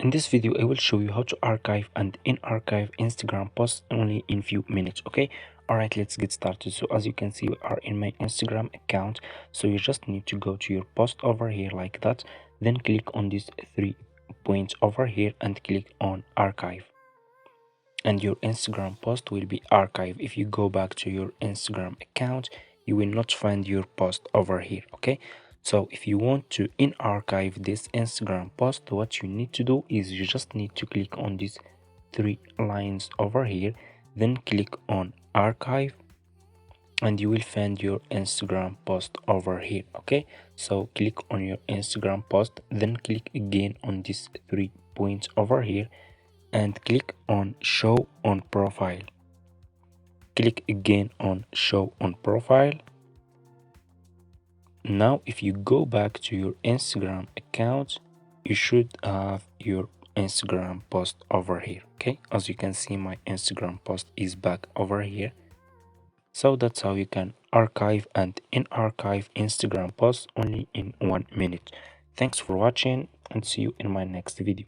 In this video, I will show you how to archive and in-archive Instagram posts only in few minutes, okay? Alright, let's get started. So as you can see, we are in my Instagram account. So you just need to go to your post over here like that. Then click on these 3 points over here and click on archive. And your Instagram post will be archived. If you go back to your Instagram account, you will not find your post over here, okay? So if you want to in archive this Instagram post, what you need to do is you just need to click on these 3 lines over here, then click on archive, and you will find your Instagram post over here, okay? So click on your Instagram post, then click again on these 3 points over here and click on show on profile. Click again on show on profile. Now if you go back to your Instagram account, you should have your Instagram post over here, okay? As you can see, my Instagram post is back over here. So that's how you can archive and in archive Instagram posts only in 1 minute. Thanks for watching and see you in my next video.